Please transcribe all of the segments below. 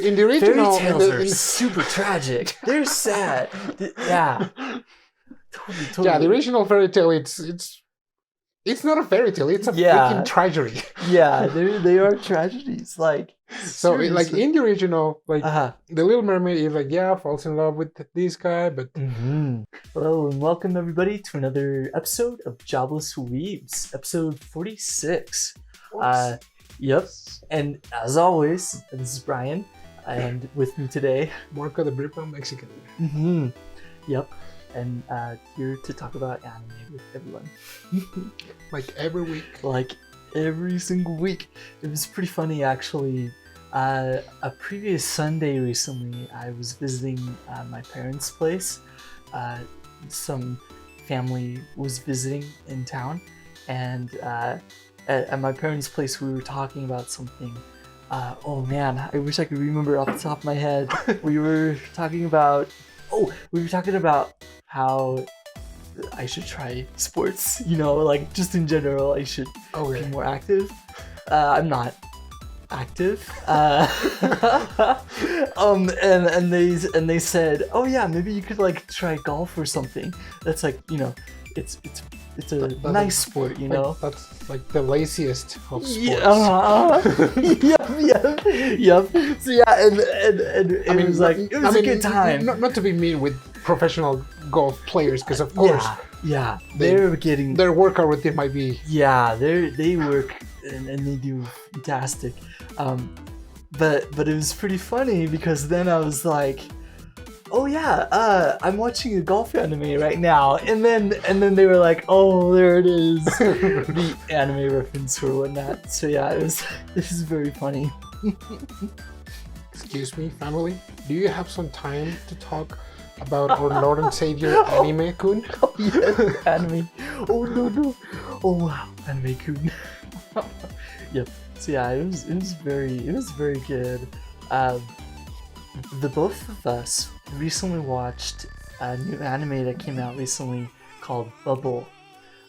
in the original, fairy tales are super tragic. They're sad. Yeah. Totally. Yeah, the original fairy tale, it's not a fairy tale. It's a freaking tragedy. Yeah, they are tragedies. Like so, like in the original, like the Little Mermaid is like, falls in love with this guy, but. Hello and welcome everybody to another episode of Jobless Weebs, episode 46. Yep. And as always, this is Brian, and with me today, Marco the Britbone Mexican. Yep. And here to talk about anime with everyone. Like every week. Like every single week. It was pretty funny actually. A previous Sunday recently, I was visiting my parents' place. Some family was visiting in town, and at my parents' place we were talking about something. Oh man, I wish I could remember off the top of my head. we were talking about how I should try sports, like just in general I should be more active. I'm not active. And they said, oh yeah, maybe you could like try golf or something. That's like, it's a nice sport, That's like the laziest of sports. Yep. So yeah, and it was like, it was a good time. Not to be mean with professional golf players, because of course, they're getting their workout routine might be. Yeah, they work and they do fantastic. But it was pretty funny because then I was like, oh yeah, I'm watching a golf anime right now, and then they were like, oh, there it is, the anime reference or whatnot. So yeah, this is very funny. Excuse me, family. Do you have some time to talk about our Lord and Savior Anime-kun? Oh yes, anime. Oh no. Oh wow, Anime-kun. Yep. So yeah, it was very good. The both of us recently watched a new anime that came out recently called Bubble.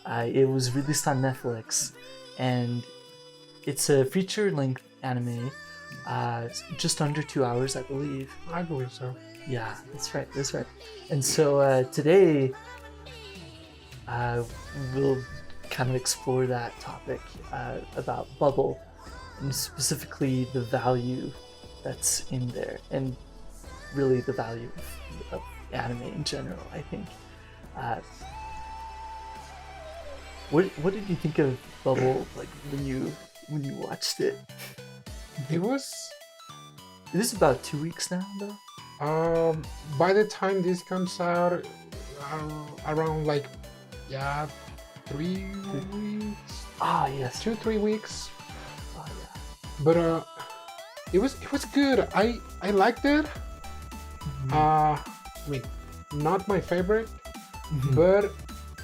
It was released on Netflix, and it's a feature-length anime, just under 2 hours, I believe. I believe so. Yeah, that's right. And so today, we'll kind of explore that topic about Bubble, and specifically the value that's in there, and really the value of anime in general, I think. What did you think of Bubble, like when you watched it? It was about 2 weeks now, though. By the time this comes out, around 3 weeks. Yes. 2-3 weeks. Oh yeah. But it was good. I liked it. I mean, not my favorite, but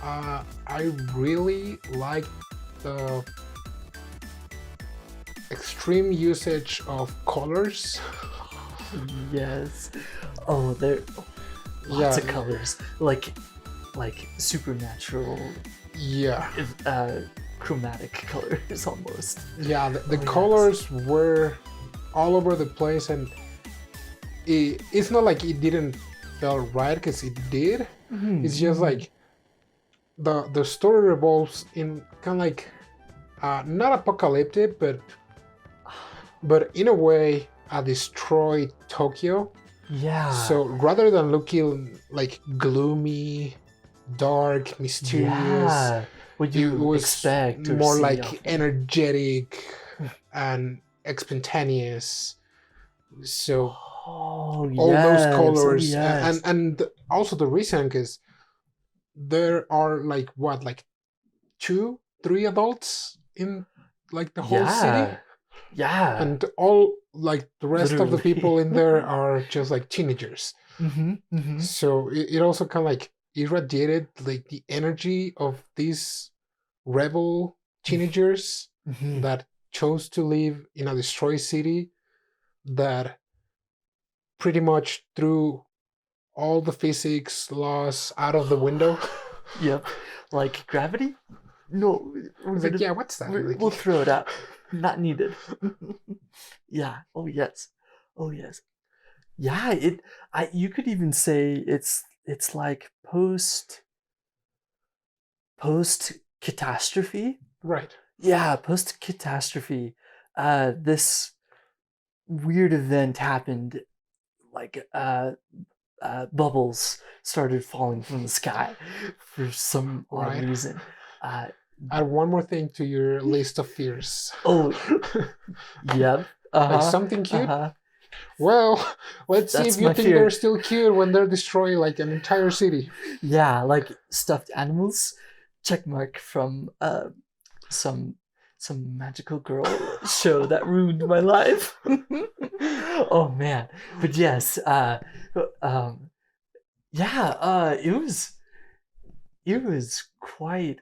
I really liked the extreme usage of colors. Yes. Oh, there lots of colors. Like supernatural. Yeah. Chromatic colors almost. Yeah, the colors were all over the place, and it's not like it didn't feel right, because it did. It's just like the story revolves in kind of like not apocalyptic, but in a way a destroyed Tokyo. Yeah. So rather than looking like gloomy, dark, mysterious, what you expect, or more like energetic and spontaneous. So all those colors, and also the reason, because there are like 2-3 adults in like the whole city. Yeah. And all like the rest of the people in there are just like teenagers. So it also kind of like irradiated like the energy of these rebel teenagers that chose to live in a destroyed city that pretty much threw all the physics laws out of the window. Yep. Like gravity? No. What's that? We'll throw it out. Not needed. Yeah. Oh yes. Oh yes. Yeah, you could even say it's like post catastrophe. Right. Yeah, post catastrophe. This weird event happened, like bubbles started falling from the sky for some odd Right. reason. Uh, Add one more thing to your list of fears. oh, yep. Like Uh-huh. something cute? Uh-huh. Well, let's see That's if you my think fear. they're still cute when they're destroying like an entire city. Yeah, like stuffed animals. Check mark from some magical girl show that ruined my life. Oh man. But yes, um yeah, it was quite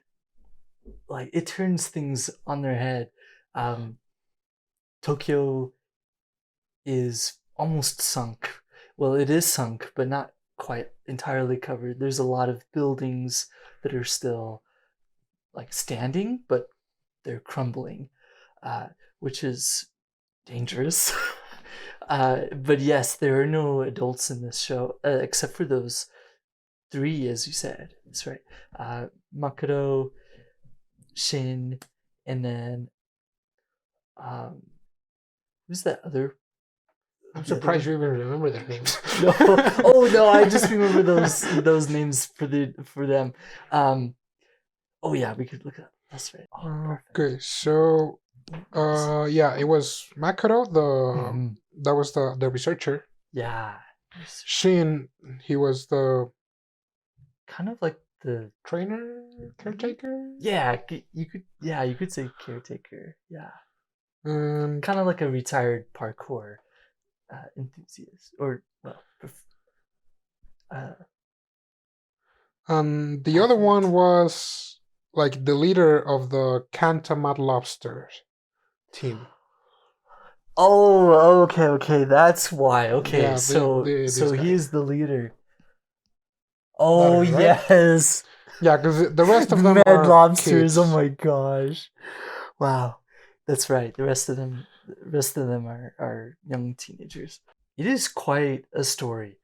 like it turns things on their head. Um Tokyo is almost sunk. Well, it is sunk, but not quite entirely covered. There's a lot of buildings that are still like standing, but they're crumbling, uh, which is dangerous. But yes, there are no adults in this show except for those three, as you said. That's right. Makoto, Shin, and then um, who's that other? I'm surprised you even remember their names. No, oh no, I just remember those names for them. Oh yeah, we could look at. That's right. Oh, okay, so yeah, it was Makoto, that was the researcher. Yeah. Shin, he was the kind of like the trainer, caretaker. Yeah, you could say caretaker. Yeah. And kind of like a retired parkour enthusiast, or well, the other one was like the leader of the Kanta Mad Lobster team. Oh, okay, that's why. Okay, Yeah, so this guy. he's the leader. Oh Right? yes. Yeah, because the rest of them Mad are lobsters. kids. Oh my gosh! Wow, that's right. The rest of them are young teenagers. It is quite a story.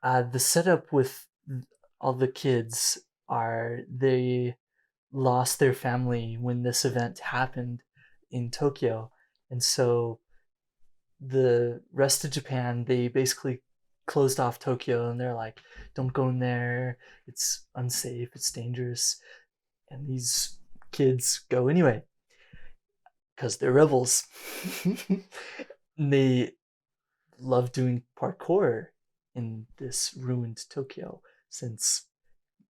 The setup with all the kids are they lost their family when this event happened in Tokyo, and so the rest of Japan, they basically closed off Tokyo, and they're like, don't go in there, it's unsafe, it's dangerous. And these kids go anyway because they're rebels. They love doing parkour in this ruined Tokyo, since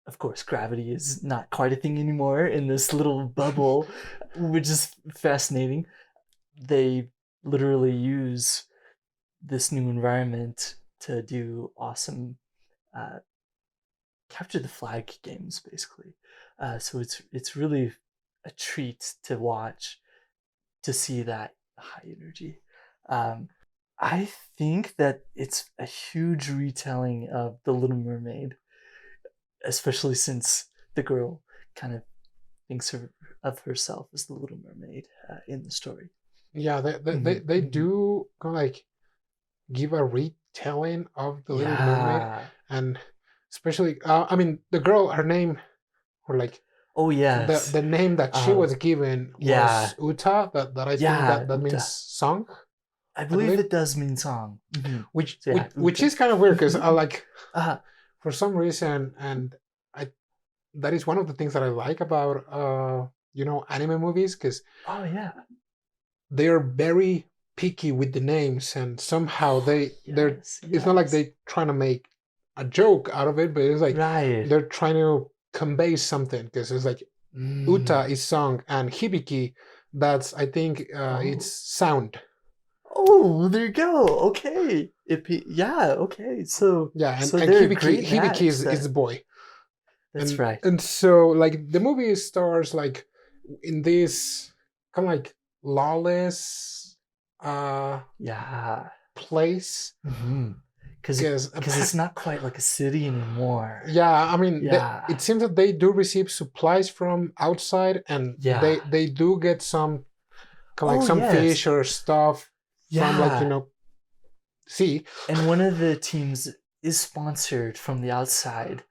of course gravity is not quite a thing anymore in this little bubble, which is fascinating. They literally use this new environment to do awesome capture the flag games, basically. So it's really a treat to watch, to see that high energy. I think that it's a huge retelling of The Little Mermaid, especially since the girl kind of thinks of herself as the Little Mermaid in the story. Yeah, they do kind of like give a retelling of the Little Mermaid, and especially I mean the girl, her name, or like oh yes, the name that she was given was Uta. That I think that Uta means song. I believe it does mean song. Which is kind of weird because I like for some reason, and that is one of the things that I like about anime movies, because they're very picky with the names, and somehow it's not like they trying to make a joke out of it, but it's like they're trying to convey something, because it's like Uta is song, and Hibiki, that's I think it's sound. Oh, there you go. Okay. Okay. So and so Hibiki is the boy. That's right. And so like the movie stars like in this kind of like lawless place. Because it's not quite like a city anymore. Yeah, I mean, it seems that they do receive supplies from outside, and they do get some fish or stuff from like sea. And one of the teams is sponsored from the outside.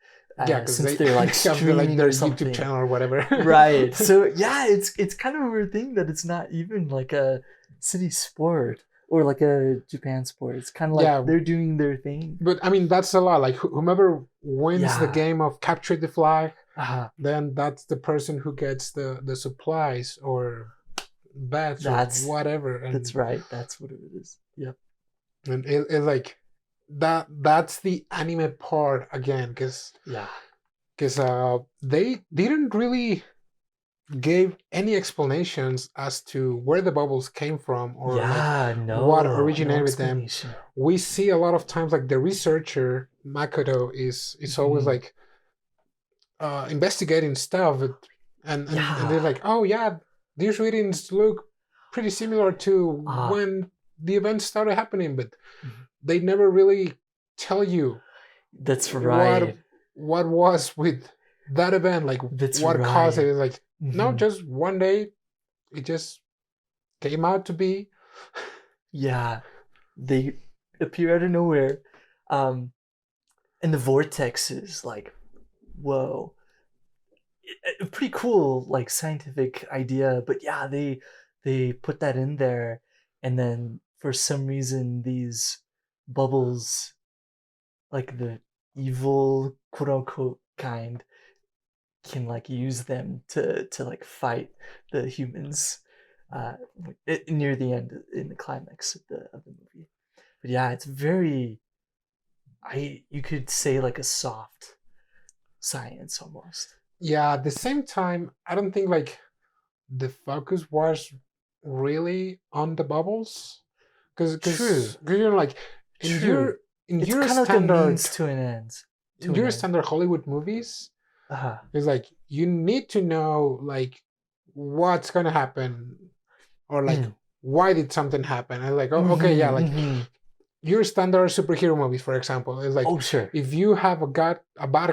Yeah, because since they they're like have streaming their or something. YouTube channel or whatever. Right. So yeah, it's kind of a weird thing that it's not even like a city sport or like a Japan sport. It's kind of like they're doing their thing. But I mean, that's a lot. Like whomever wins the game of capture the flag, then that's the person who gets the supplies or bets or whatever. And that's right. That's what it is. Yep. And it's like that's the anime part again, because they didn't really gave any explanations as to where the bubbles came from or what originated with them. We see a lot of times like the researcher Makoto is always like investigating stuff, and they're like, oh yeah, these readings look pretty similar to when the events started happening, but they never really tell you that's right what was with that event, like what caused it. It's like no, just one day it just came out to be. Yeah, they appear out of nowhere, and the vortexes, like, whoa, a pretty cool like scientific idea. But yeah, they put that in there, and then for some reason these bubbles, like the evil quote unquote kind, can like use them to like fight the humans near the end in the climax of the movie. But yeah, it's very, you could say like a soft science almost. Yeah, at the same time, I don't think like the focus was really on the bubbles, because you're like in your standard, like a means to an end. In your standard Hollywood movies, it's like you need to know like what's gonna happen, or like why did something happen. And like, okay, yeah, like your standard superhero movies, for example, is like, if you have a bad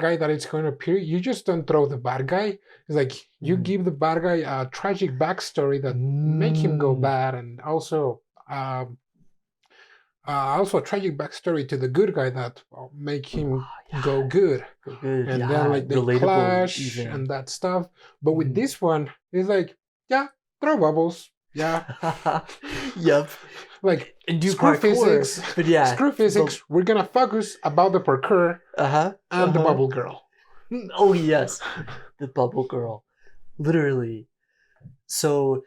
guy that is going to appear, you just don't throw the bad guy. It's like you give the bad guy a tragic backstory that make him go bad, and also a tragic backstory to the good guy that make him go good. And then like they clash and that stuff. But with this one, it's like, yeah, throw bubbles. Yeah. Yep. Like, and do screw physics. But yeah. Screw physics. We're gonna focus about the parkour and the bubble girl. Oh yes. The bubble girl. Literally. So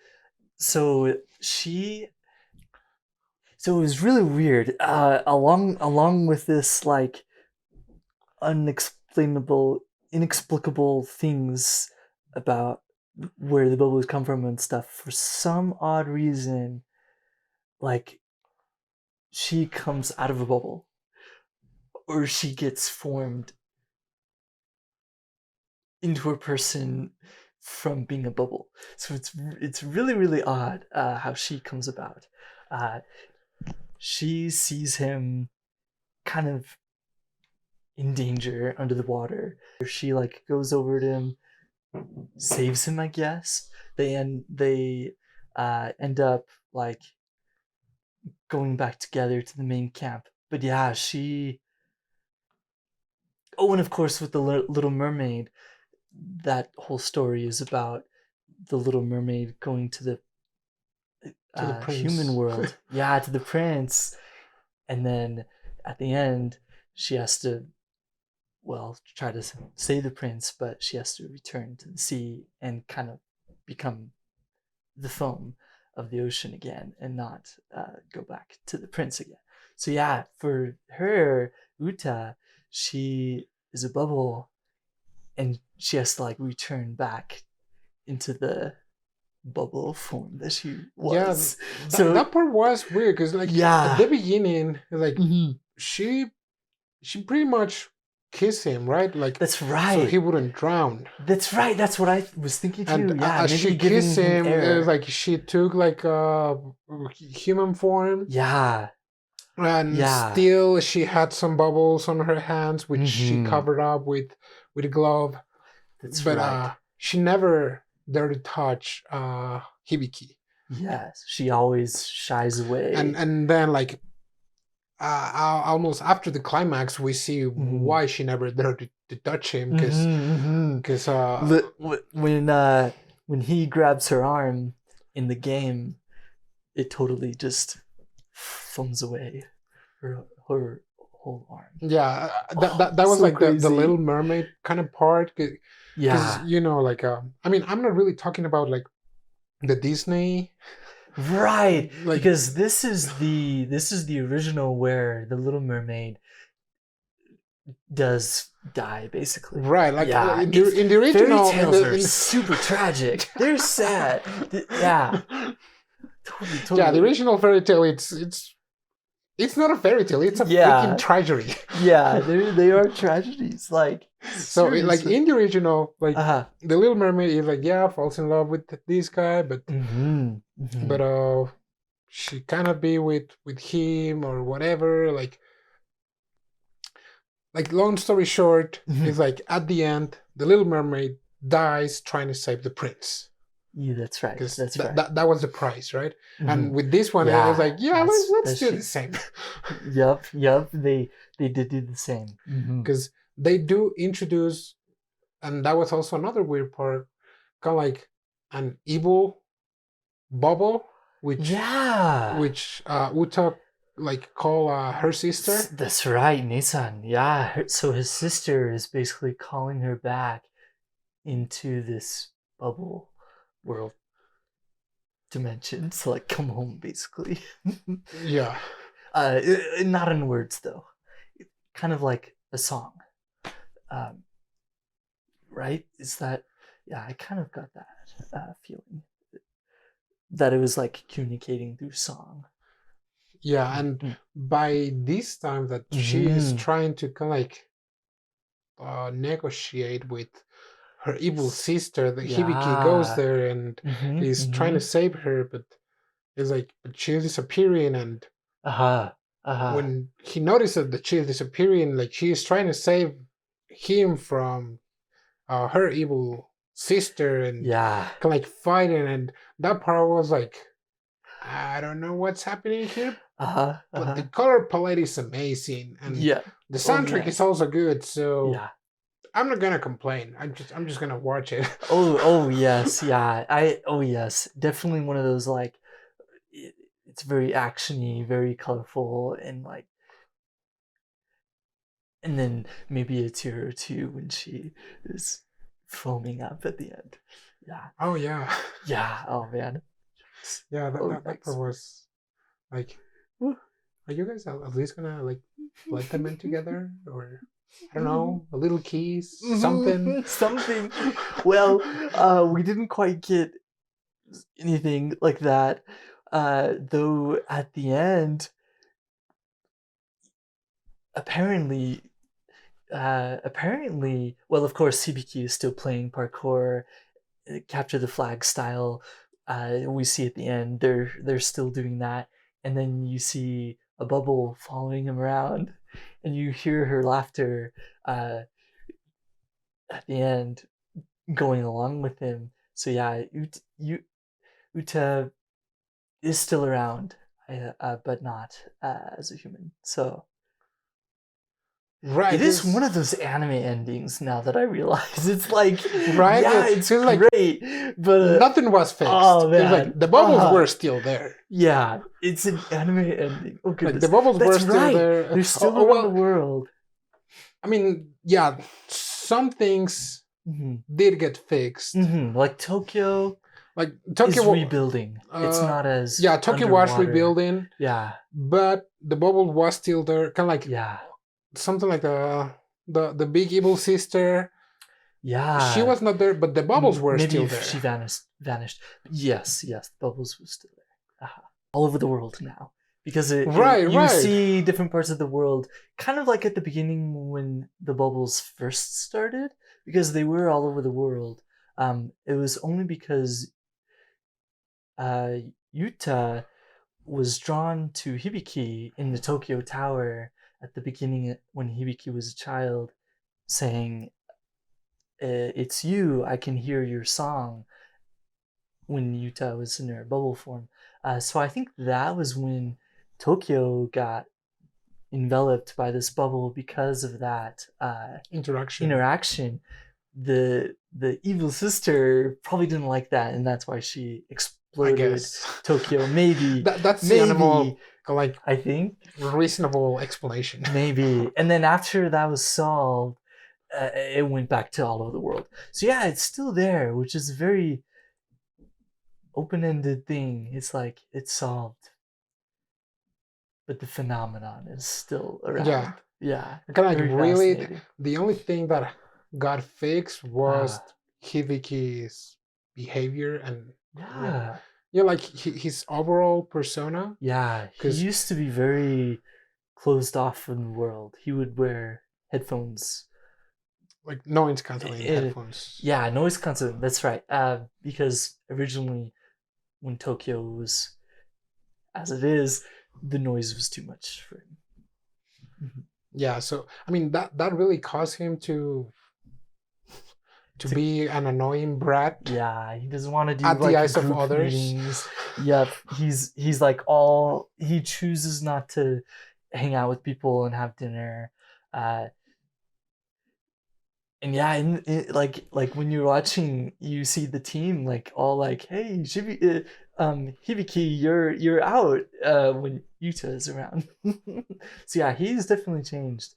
it was really weird. Along with this like inexplicable things about where the bubbles come from and stuff, for some odd reason, like she comes out of a bubble, or she gets formed into a person from being a bubble. So it's really, really odd how she comes about. She sees him kind of in danger under the water. She like goes over to him, saves him, I guess. They end up like going back together to the main camp. But yeah, and of course with the Little Mermaid, that whole story is about the Little Mermaid going to the human world. Yeah, to the prince. And then at the end, she has to, try to save the prince, but she has to return to the sea and kind of become the foam of the ocean again, and not go back to the prince again. So yeah, for her, Uta, she is a bubble, and she has to like return back into the bubble form that she was. Yeah, so that part was weird, because like at the beginning, like she pretty much kissed him, right? Like that's right, so he wouldn't drown. That's right. That's what I was thinking too. And yeah, as she kissed him, it was like she took like a human form. Yeah. And still she had some bubbles on her hands, which she covered up with a glove. But she never dared to touch Hibiki. Yes, she always shies away. And then like almost after the climax, we see why she never dared to touch him, because when he grabs her arm in the game, it totally just foams away her whole arm. Yeah, that was so like the crazy. Little Mermaid kind of part. Because like I mean, I'm not really talking about like the Disney, right? Like, because this is the original where the Little Mermaid does die, basically. Right, like yeah, in the original, fairy tales are super tragic. They're sad. Yeah, totally. Yeah, the original fairy tale, it's not a fairy tale. It's a freaking tragedy. Yeah, they are tragedies. Like, so like in the original, like the Little Mermaid is like, yeah, falls in love with this guy, but but she cannot be with him or whatever. Like long story short, is like at the end, the Little Mermaid dies trying to save the prince. Yeah, that's right. That's right. That was the price, right? And with this one, I was like, yeah, let's do the same. Yep. They did do the same because they do introduce, and that was also another weird part, kind of like an evil bubble, which Uta like call her sister. That's right, Nissan. Yeah, so his sister is basically calling her back into this bubble world dimension to like come home, basically. Yeah. Not in words though. Kind of like a song. Right? Is that? Yeah, I kind of got that feeling that it was like communicating through song. Yeah, and by this time that she is trying to kind of like negotiate with her evil sister, the Hibiki goes there and he's trying to save her, but it's like, but she's disappearing, and when he notices that she's disappearing, like she's trying to save him from her evil sister, and kind of like fighting, and that part was like, I don't know what's happening here, but the color palette is amazing, and the soundtrack is also good, so I'm not gonna complain. I'm just gonna watch it. oh yes, yes, definitely one of those like, it's very actiony, very colorful, and like, and then maybe a tear or two when she is foaming up at the end. Yeah. Oh yeah. Yeah. Oh man. Yeah, that part was like, are you guys at least gonna like let them in together, or I don't know, a little kiss, something? Well, we didn't quite get anything like that, though at the end, apparently, well, of course, Hibiki is still playing parkour, capture the flag style. We see at the end they're still doing that, and then you see a bubble following him around, and you hear her laughter at the end, going along with him. So yeah, Uta is still around, but not as a human. So right, it is one of those anime endings. Now that I realize, it's like, right, yeah, it's great, like, but nothing was fixed. Oh man, like the bubbles were still there. Yeah, it's an anime ending. Oh goodness, like the bubbles were still there. They're still around the world. I mean, yeah, some things did get fixed, like Tokyo. Like Tokyo is rebuilding. It's not as Tokyo was rebuilding. Yeah, but the bubble was still there, kind of like something like the big evil sister. Yeah, she was not there, but the bubbles were still there. She vanished. Yes, the bubbles were still there. All over the world now, because you see different parts of the world, kind of like at the beginning when the bubbles first started, because they were all over the world. It was only because Yuta was drawn to Hibiki in the Tokyo Tower at the beginning when Hibiki was a child, saying, "It's you, I can hear your song," when Yuta was in her bubble form. So I think that was when Tokyo got enveloped by this bubble because of that interaction. The evil sister probably didn't like that, and that's why she exploded Tokyo. Maybe that's the animal, like, I think reasonable explanation. Maybe. And then after that was solved, it went back to all over the world. So yeah, it's still there, which is a very open-ended thing. It's like it's solved, but the phenomenon is still around. Yeah. Kind of like really, the only thing that got fixed was Hibiki's behavior and like his overall persona. Yeah, he used to be very closed off from the world. He would wear headphones, like noise canceling headphones. Yeah, noise canceling. That's right. Because originally, when Tokyo was as it is, the noise was too much for him. Mm-hmm. Yeah, so I mean that really caused him to be an annoying brat. Yeah, he doesn't want to do at the eyes of others. Meetings. Yep, he's like he chooses not to hang out with people and have dinner. And yeah, like when you're watching, you see the team like all like, "Hey, Hibiki, you're out when Yuta is around." So yeah, he's definitely changed.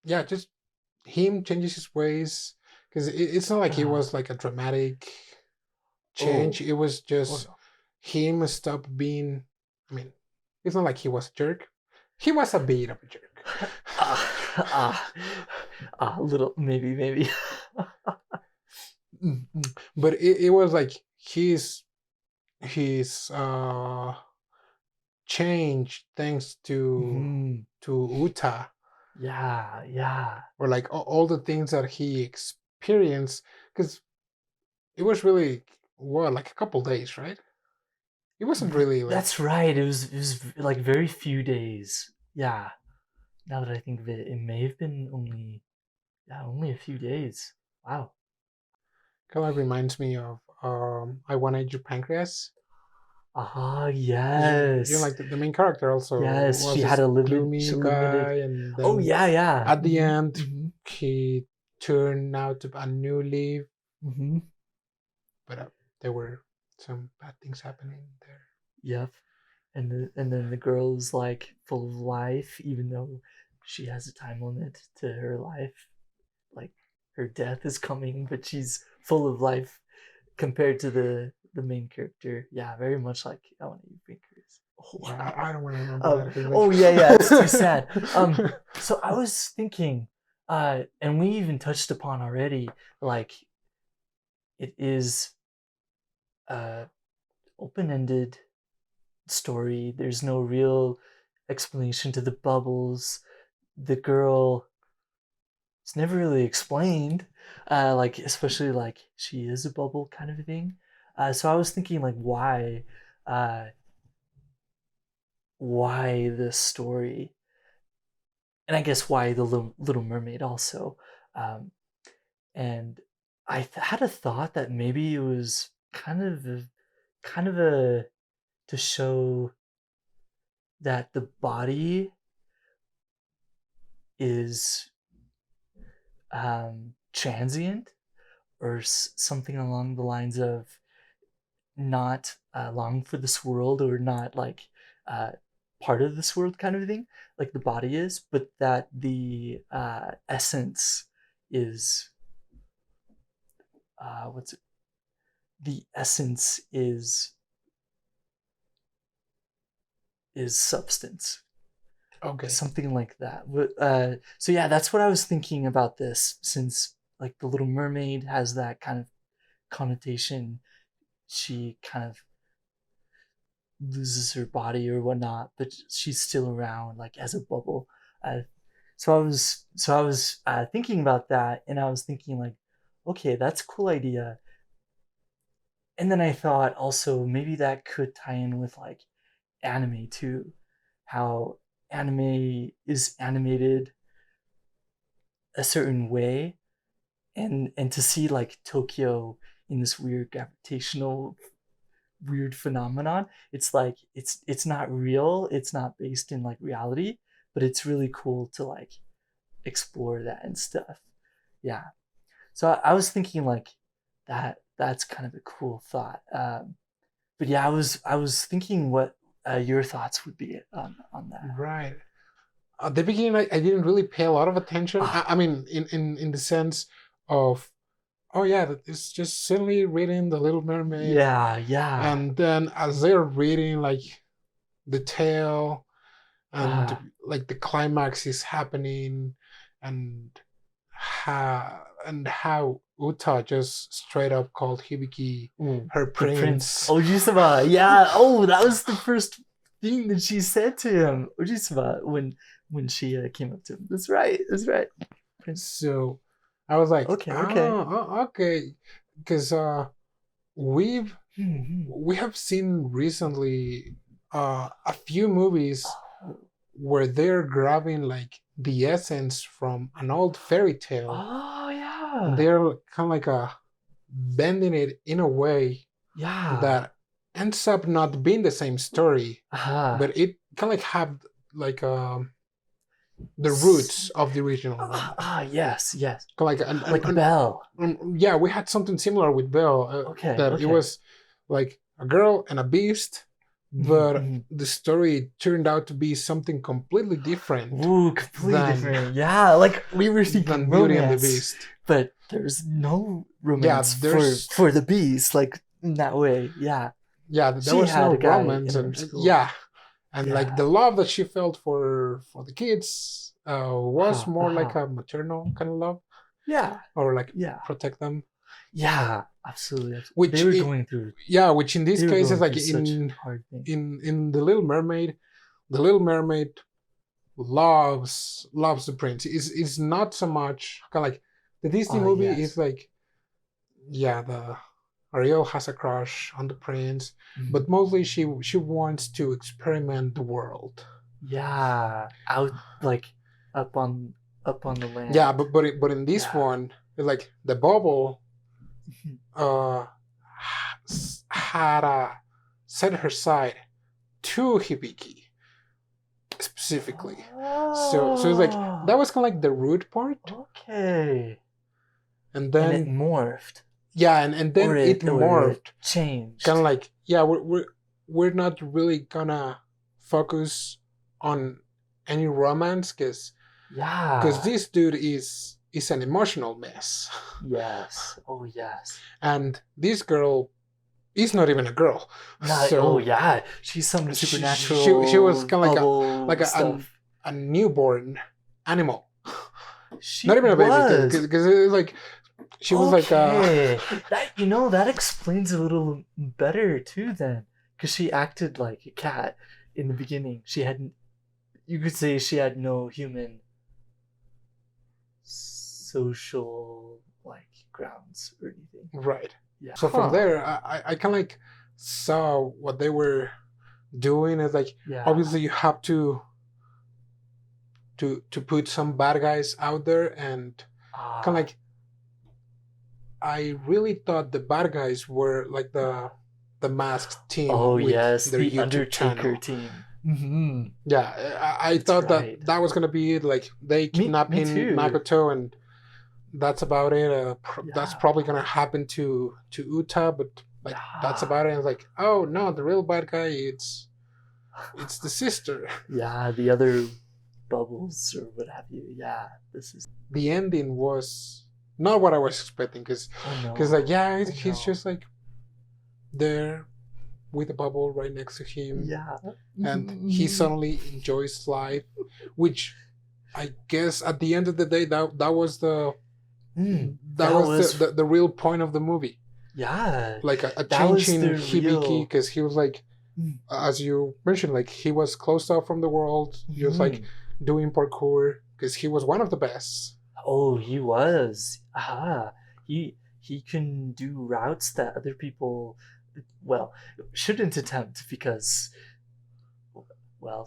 Yeah, just him changes his ways, because it's not like he was like a dramatic change. It was just him stop being. I mean, it's not like he was a jerk. He was a bit of a jerk. A little, maybe. But it was like his change thanks to Uta. Yeah. Or like all the things that he experienced, because it was really like a couple days, right? It wasn't really like... That's right. It was like very few days. Yeah. Now that I think of it, it may have been only a few days. Wow. Kind of reminds me of I Wanna Eat Your Pancreas. Yes. You know, like the main character also. Yes, she had a gloomy guy, and then yeah. At the end, he turned out to a new leaf. But there were some bad things happening there. Yep. And then the girl's like full of life, even though she has a time limit to her life. Like her death is coming, but she's full of life compared to the main character. Yeah, very much like I Want to Eat Pancreas. I don't want to remember that. Yeah, it's too sad. So I was thinking, and we even touched upon already, like it is open-ended story. There's no real explanation to the bubbles. The girl, it's never really explained, like especially like she is a bubble kind of a thing. So I was thinking like why this story, and I guess why the Little Mermaid also. And I had a thought that maybe it was kind of a to show that the body is transient, or something along the lines of not long for this world, or not like part of this world kind of thing, like the body is, but that the essence is the essence is substance. Okay. Something like that. So yeah, that's what I was thinking about this, since like the Little Mermaid has that kind of connotation. She kind of loses her body or whatnot, but she's still around, like as a bubble. So I was thinking about that, and I was thinking like, okay, that's a cool idea. And then I thought also maybe that could tie in with like anime too, how anime is animated a certain way, and to see like Tokyo in this weird gravitational weird phenomenon, it's like it's not real, it's not based in like reality, but it's really cool to like explore that and stuff. Yeah. So I was thinking like that's kind of a cool thought. But yeah, I was thinking what your thoughts would be on that. Right. At the beginning, I didn't really pay a lot of attention. I mean, in the sense of, oh yeah, it's just silly reading The Little Mermaid. Yeah, yeah. And then as they're reading like the tale and like the climax is happening, and how Uta just straight up called Hibiki her prince. Ojisama, yeah. Oh, that was the first thing that she said to him. Ojisama, when she came up to him. That's right. That's right. Prince. So I was like, okay. Because we have seen recently a few movies where they're grabbing like the essence from an old fairy tale. Oh yeah. They're kind of like bending it in a way that ends up not being the same story, but it kind of like have like the roots of the original one. Yes. Like Belle. Yeah, we had something similar with Belle. It was like a girl and a beast, but the story turned out to be something completely different. Ooh, completely different. Yeah, like we were thinking Beauty and the Beast, but there's no romance for the Beast, like in that way. Yeah, there was no romance, and like the love that she felt for the kids was more like a maternal kind of love. Yeah, or like protect them. Yeah, absolutely. Which they were going through. Yeah, which in these cases, like in The Little Mermaid, The Little Mermaid loves the prince. Is not so much kind of like the Disney movie is like, the Ariel has a crush on the prince, but mostly she wants to experiment the world. Yeah, out like up on the land. Yeah, but in this one, like the bubble had set her side to Hibiki specifically. So it's like that was kind of like the root part. Okay. And then it morphed. Yeah, and then it morphed. Changed. Kind of like, we're not really gonna focus on any romance because this dude is an emotional mess. Yes. Oh yes. And this girl is not even a girl. She's some supernatural. She was kind of like a newborn animal. Not even a baby, because it was like she was like that explains a little better too then, because she acted like a cat in the beginning. You could say she had no human social like grounds or anything. Right. Yeah. So from there, I kind of like saw what they were doing. Is like obviously you have to put some bad guys out there, and kind of like I really thought the bad guys were like the masked team. Oh yes, the YouTube Undertaker team. Mm-hmm. Yeah, I thought that was gonna be it. Like they kidnapping Makoto, and that's about it. That's probably gonna happen to Uta, but like that's about it. And it's like, oh no, the real bad guy, it's the sister. Yeah, the other bubbles or what have you. Yeah, this is the ending was not what I was expecting, because he's just like there with a bubble right next to him. Yeah, and he suddenly enjoys life, which I guess at the end of the day that was the the real point of the movie. Yeah, like a change in Hibiki, because he was like, as you mentioned, like he was closed off from the world. He was like doing parkour because he was one of the best. Oh, he was. He can do routes that other people, shouldn't attempt, because,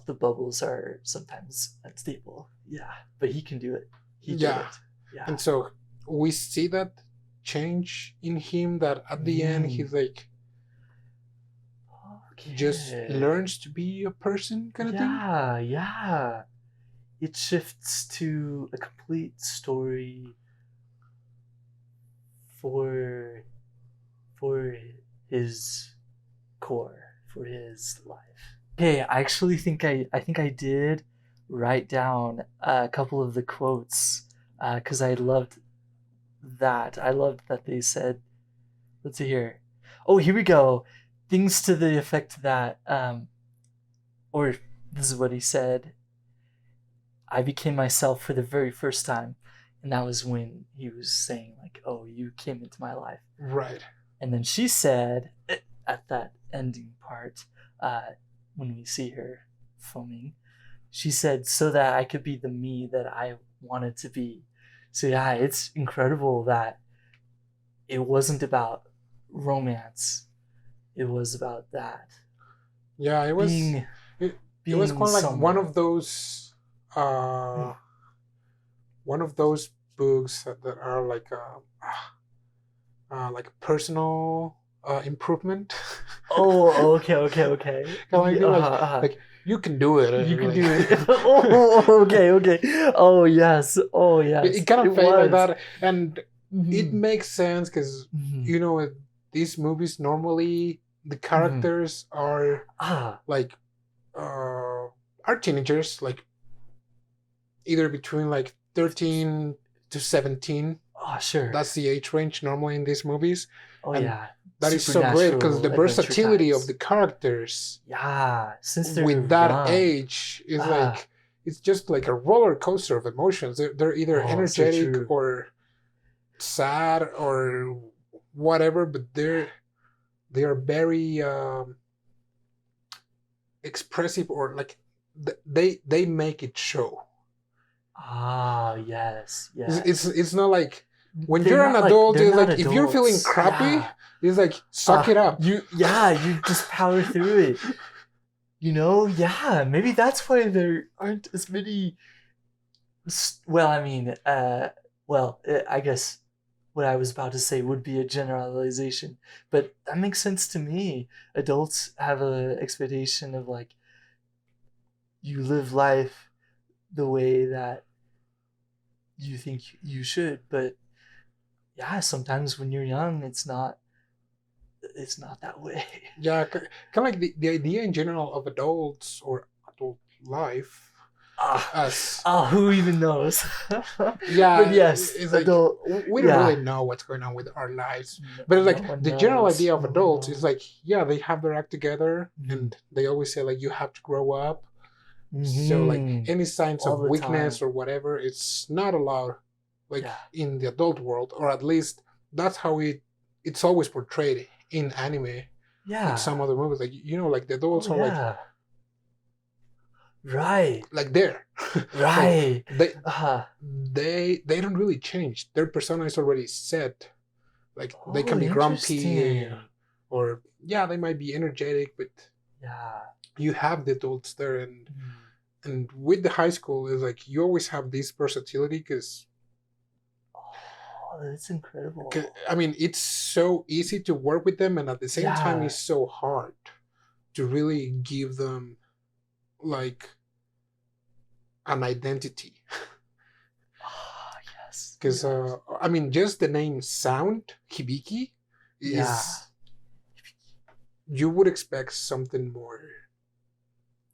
the bubbles are sometimes unstable. Yeah, but he can do it. He did it. Yeah. And so we see that change in him, that at the end he's like, just learns to be a person kind of thing. Yeah. it shifts to a complete story for his core, for his life. Okay, I actually think I did write down a couple of the quotes because I loved that. I loved that they said, let's see here. Oh, here we go. Things to the effect that, or this is what he said. I became myself for the very first time. And that was when he was saying, like, oh, you came into my life. Right. And then she said, at that ending part, when we see her foaming, she said, so that I could be the me that I wanted to be. So yeah, it's incredible that it wasn't about romance. It was about that. Yeah, it was. It was quite like one of those books that are like personal improvement. Oh, okay. Like you can do it. You can do it. Oh, okay. Oh yes. It kind of felt like that, and it makes sense because you know these movies normally the characters are like are teenagers, like either between like 13 to 17. Oh, sure. That's the age range normally in these movies. Oh, and yeah. That is so great because the versatility of the characters. Yeah, since they're with that young. Age is like it's just like a roller coaster of emotions. They're either energetic so or sad or whatever, but they are very expressive, or like they make it show. Yes. It's not like when you're an adult, it's like if you're feeling crappy, it's like suck it up. You just power through it. You know, maybe that's why there aren't as many. Well, I mean, I guess what I was about to say would be a generalization, but that makes sense to me. Adults have an expectation of like you live life the way that you think you should, but sometimes when you're young, it's not that way. Yeah, kind of like the idea in general of adults or adult life. Who even knows? Yeah, but yes, it's like we don't really know what's going on with our lives. But it's like the general idea of adults is like, they have their act together, and they always say like you have to grow up. So like any signs of weakness or whatever, it's not allowed, like in the adult world, or at least that's how it's always portrayed in anime. In some other movies, like like the adults are like. Right. Like there. Right. They don't really change. Their persona is already set. Like they can be grumpy or they might be energetic, but you have the adults there, and with the high school is like you always have this versatility because that's incredible. I mean, it's so easy to work with them, and at the same time it's so hard to really give them like an identity. Yes. Because I mean, just the name sound Hibiki is you would expect something more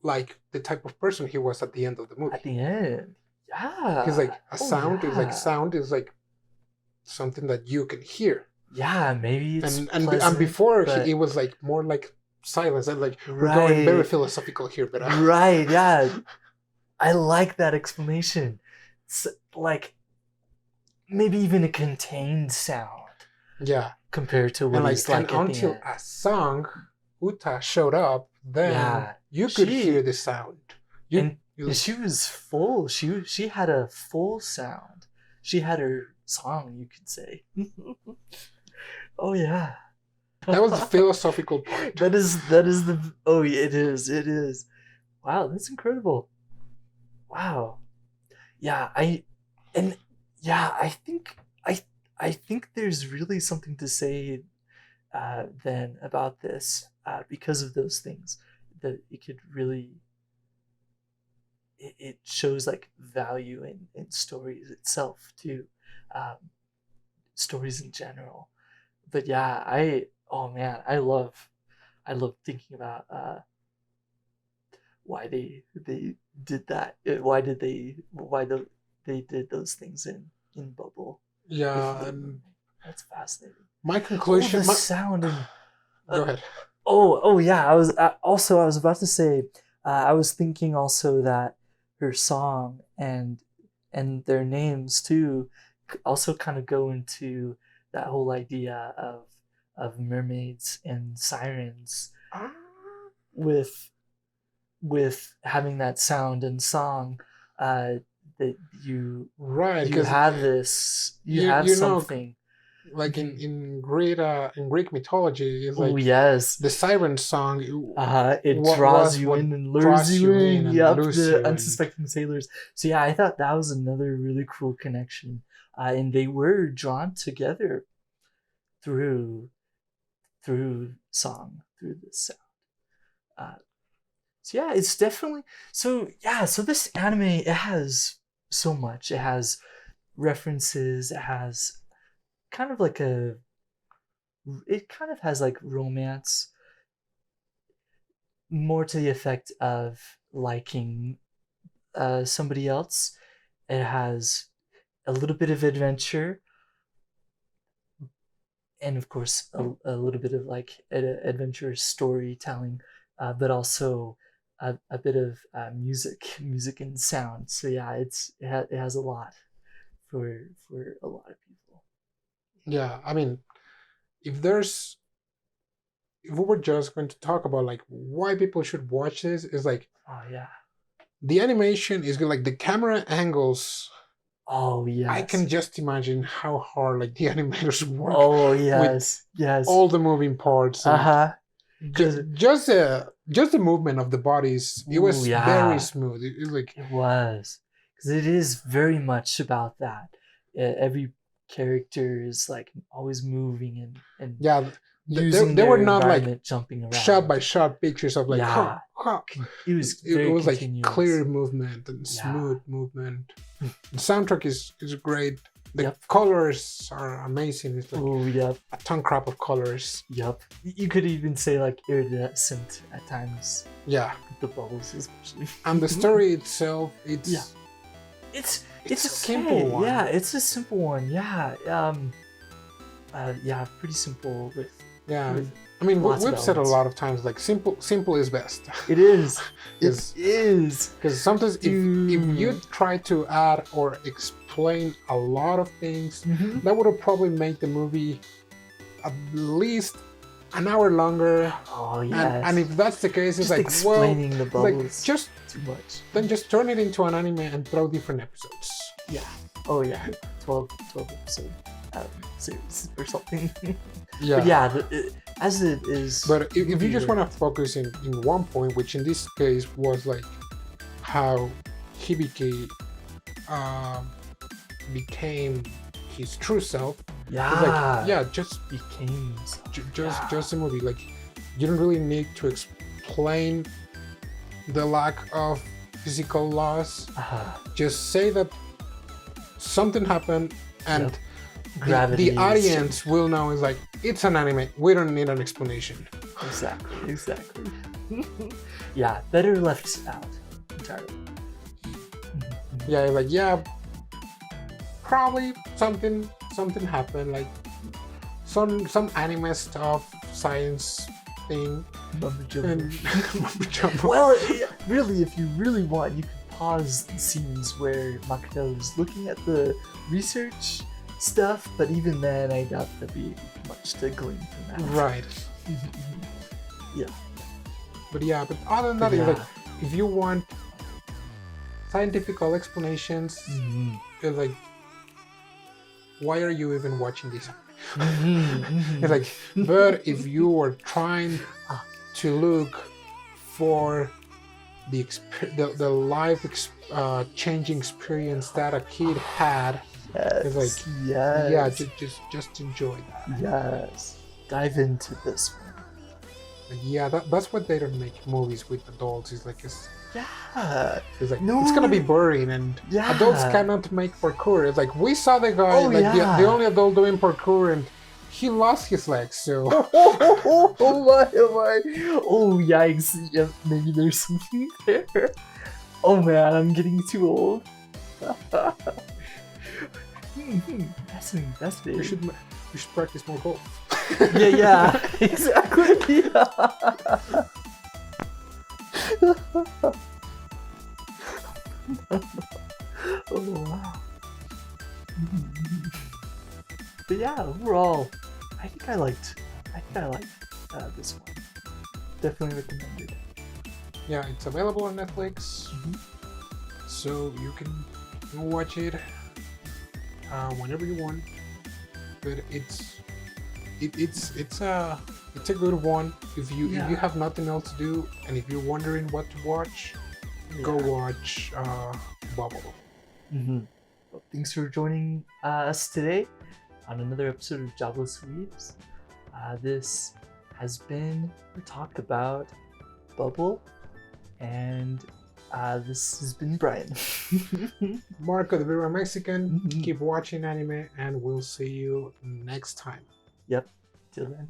like the type of person he was at the end of the movie. At the end, because like a sound is like something that you can hear. Yeah, maybe it's and before it was like more like silence, and like we're going very philosophical here, but right, yeah. I like that explanation. It's like maybe even a contained sound. Yeah. Compared to what it's like and until a song Uta showed up, then you could hear the sound. She was full. She had a full sound. She had her song, you could say. Oh yeah. That was the philosophical part. That is the it is. Wow, that's incredible. Wow. Yeah, I think there's really something to say then about this because of those things, that it it shows like value in stories itself too, stories in general. But yeah, oh man, I love thinking about why they did that. They did those things in Bubble. Yeah, and That's fascinating. my conclusion. The sound and go ahead. Oh yeah. I was about to say. I was thinking also that her song and their names too also kind of go into that whole idea of mermaids and sirens with having that sound and song, that you have this, you have something like in Greek mythology, it's like yes, the siren song. It draws you in and lures you in. Yep, the unsuspecting sailors. So yeah, I thought that was another really cool connection, and they were drawn together through song, through the sound. So yeah, it's definitely so. Yeah, so this anime, it has so much. It has references. It has kind of like it kind of has like romance, more to the effect of liking somebody else. It has a little bit of adventure, and of course a little bit of like adventure storytelling, but also a bit of music and sound. So yeah, it has a lot for a lot of people. Yeah, I mean, if we were just going to talk about like why people should watch this, is like, oh yeah, the animation is good, like the camera angles. Oh yes, I can just imagine how hard like the animators work. Oh yes, with all the moving parts. Just the movement of the bodies, it was very smooth. It was like, it was, because it is very much about that. Every character is like always moving and yeah. They were not like jumping around, shot by shot pictures of like, it was like clear movement and smooth movement. The soundtrack is great. The colors are amazing. It's like a ton crop of colors. Yep. You could even say like iridescent at times. Yeah. The bubbles especially. And the story itself, it's a simple one. Yeah, it's a simple one. Yeah. Pretty simple with. Yeah. I mean, we've said a lot of times, like, simple is best. It is. It is. Because sometimes if you try to add or explain a lot of things, that would have probably made the movie at least an hour longer. Oh, yes. And if that's the case, it's just like, explaining the bubbles. Like, just too much. Then just turn it into an anime and throw different episodes. Yeah. Oh, yeah. 12 episode series or something. Yeah. But yeah, as it is. But if you just want to focus in one point, which in this case was like how Hibiki became his true self. Yeah. Like, just became just the movie. Like, you don't really need to explain the lack of physical loss. Just say that something happened and the audience will know. Is like, it's an anime. We don't need an explanation. Exactly. Yeah, better left out entirely. Yeah, like, probably something happened, like some anime stuff, science thing. Well, really, if you really want, you can pause the scenes where Makoto is looking at the research stuff, but even then, I doubt there'd be much to glean from that. Right. Yeah. But other than that, like, if you want scientific explanations, it's like, why are you even watching this? It's like, but if you were trying to look for the life changing experience that a kid had, it's like, just enjoy that. Yes, dive into this one. That's what they don't make movies with adults. It's like, Yeah. It's like No. it's gonna be boring, and Yeah. adults cannot make parkour. It's like we saw the guy, the only adult doing parkour, and he lost his legs. So. Oh my! Oh yikes! Yeah, maybe there's something there. Oh man, I'm getting too old. Fascinating. We should practice more golf. Yeah, exactly. Oh wow. But yeah, overall, I think I liked this one. Definitely recommended. Yeah, it's available on Netflix, so you can watch it whenever you want. But it's a good one if you have nothing else to do, and if you're wondering what to watch, go watch Bubble. Well, thanks for joining us today on another episode of Jobless Weebs. This has been we talked about Bubble, and this has been Brian. Marco the Viva Mexican. Keep watching anime, and we'll see you next time. Yep. Till then.